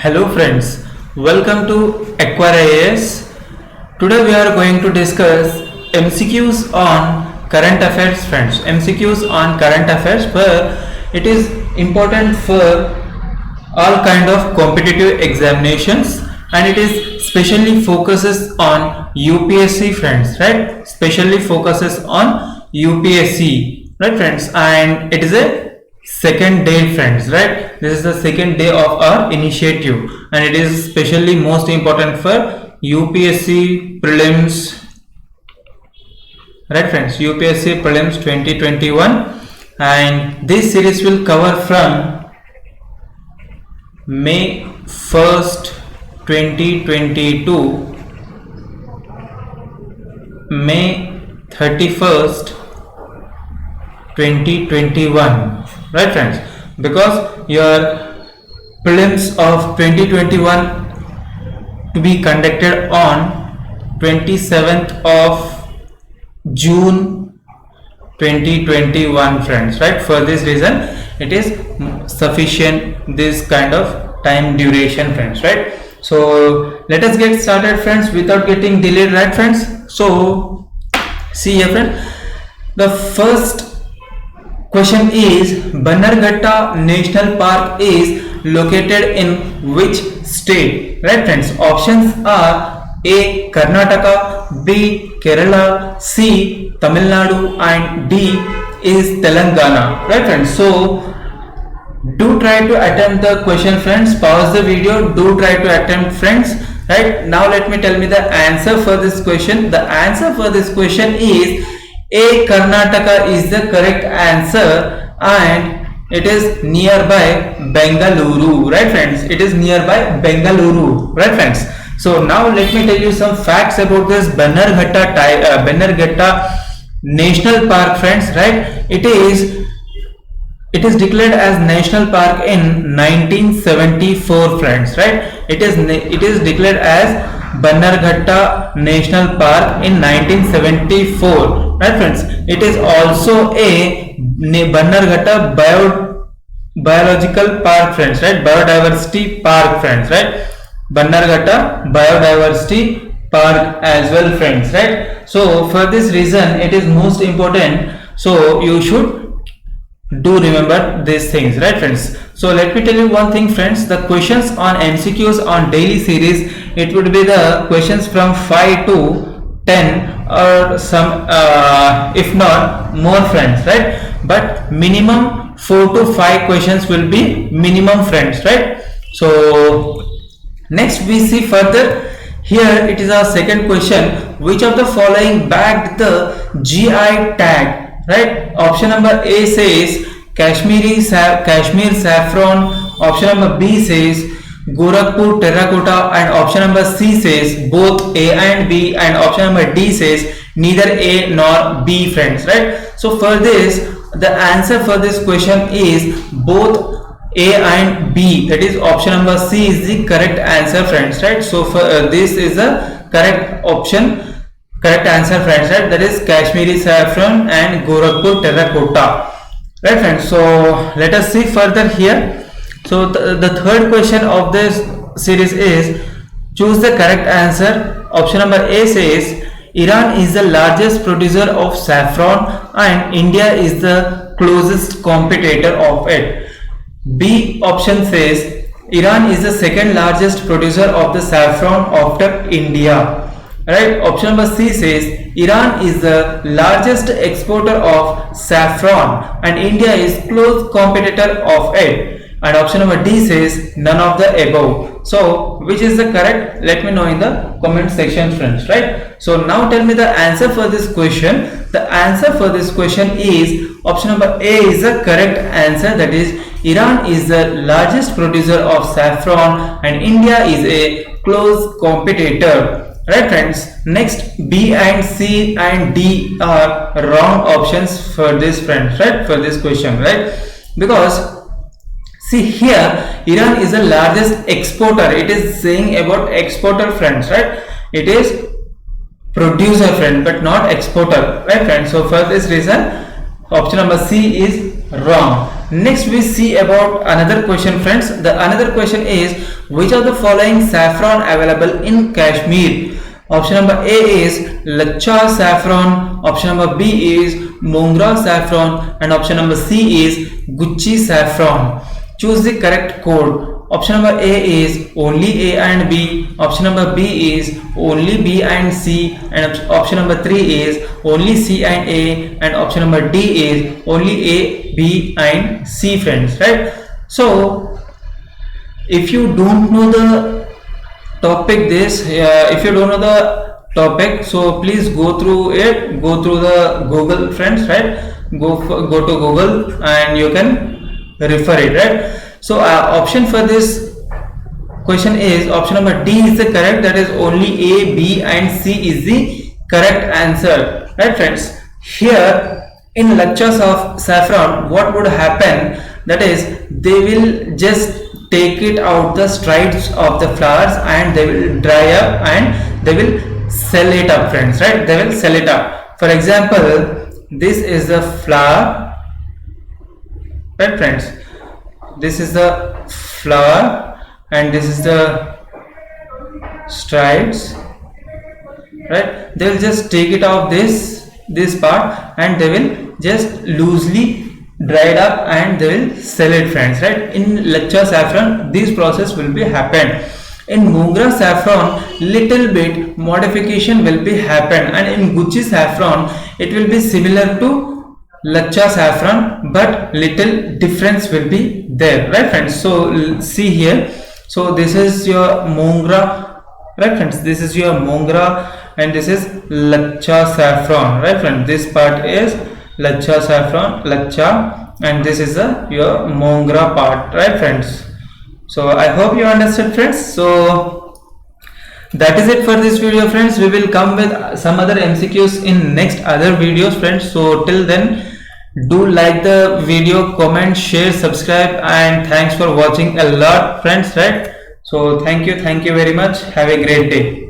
Hello friends, welcome to Acquire IAS. Today we are going to discuss MCQs on current affairs friends. MCQs on current affairs where it is important for all kind of competitive examinations and it is specially focuses on UPSC friends, right? Specially focuses on UPSC, right friends? And it is a second day friends, right? This is the second day of our initiative and it is specially most important for UPSC prelims, right friends? UPSC prelims 2021, and this series will cover from May 1st 2022 May 31st 2021, right friends? Because your prelims of 2021 to be conducted on 27th of June 2021 friends, right? For this reason it is sufficient this kind of time duration friends, right? So let us get started friends without getting delayed, right friends? So see here friend, the first question is Bannerghatta National Park is located in which state, right friends? Options are A. Karnataka, B. Kerala, C. Tamil Nadu, and D is Telangana, right friends? So do try to attempt the question friends. Pause the video, do try to attempt friends. Right now let me tell me the answer for this question. The answer for this question is A. Karnataka is the correct answer and it is nearby Bengaluru, right friends? It is nearby Bengaluru, right friends? So now let me tell you some facts about this Bannerghatta National Park friends, right? It is declared as national park in 1974 friends, right? It is declared as Bannerghatta National Park in 1974, right friends? It is also a Bannerghatta biological park friends, right? Biodiversity park friends, right? Bannerghatta biodiversity park as well friends, right? So for this reason it is most important, so you should do remember these things, right friends? So let me tell you one thing friends, the questions on MCQs on daily series, it would be the questions from 5 to 10 or some if not more friends, right? But minimum 4 to 5 questions will be minimum friends, right? So next we see further. Here it is our second question, which of the following bagged the GI tag, right? Option number A says Kashmir saffron, option number B says Gorakhpur terracotta, and option number C says both A and B, and option number D says neither A nor B friends, right? So for this the answer for this question is both A and B, that is option number C is the correct answer friends, right? So for this is the correct option, correct answer friends, right? That is Kashmiri saffron and Gorakhpur terracotta, right friends? So let us see further here. So the third question of this series is choose the correct answer. Option number A says Iran is the largest producer of saffron and India is the closest competitor of it. B option says Iran is the second largest producer of the saffron after India, right? Option number C says Iran is the largest exporter of saffron and India is close competitor of it, and option number D says none of the above. So which is the correct? Let me know in the comment section friends, right? So now tell me the answer for this question. The answer for this question is option number A is the correct answer, that is Iran is the largest producer of saffron and India is a close competitor, right friends? Next B and C and D are wrong options for this friends, right? For this question, right? Because see here Iran is the largest exporter, it is saying about exporter friends, right? It is producer friend but not exporter, right friends? So for this reason Option number C is wrong. Next we see about another question, friends. The another question is, which of the following saffron available in Kashmir? Option number A is Lacha saffron, option number B is Mongra saffron, and option number C is Gucci saffron. Choose the correct code. Option number A is only A and B, option number B is only B and C, and option number 3 is only C and A, and option number D is only A, B and C, friends, right? So if you don't know the topic if you don't know the topic, so please go through it, go through the Google, friends, right? Go to Google and you can refer it, right? So option for this question is option number D is the correct, that is only A, B and C is the correct answer, right, friends? Here in Lachas of saffron, what would happen, that is they will just take it out the strips of the flowers and they will dry up and they will sell it up, friends, right? They will sell it up. For example, this is the flower, right, friends? This is the flower and this is the stripes, right? They will just take it off this part and they will just loosely dry it up and they will sell it, friends, right? In Lacha saffron this process will be happen. In Mongra saffron little bit modification will be happen, and in Gucci saffron it will be similar to Lacha saffron but little difference will be there, right, friends? So see here, so this is your Mongra, right, friends? This is your Mongra and this is Lacha saffron, right, friends? This part is Lacha saffron, Lacha, and this is your Mongra part, right, friends? So I hope you understood, friends. So that is it for this video, friends. We will come with some other MCQs in next other videos, friends. So till then, do like the video, comment, share, subscribe, and thanks for watching a lot, friends, right? So thank you very much. Have a great day.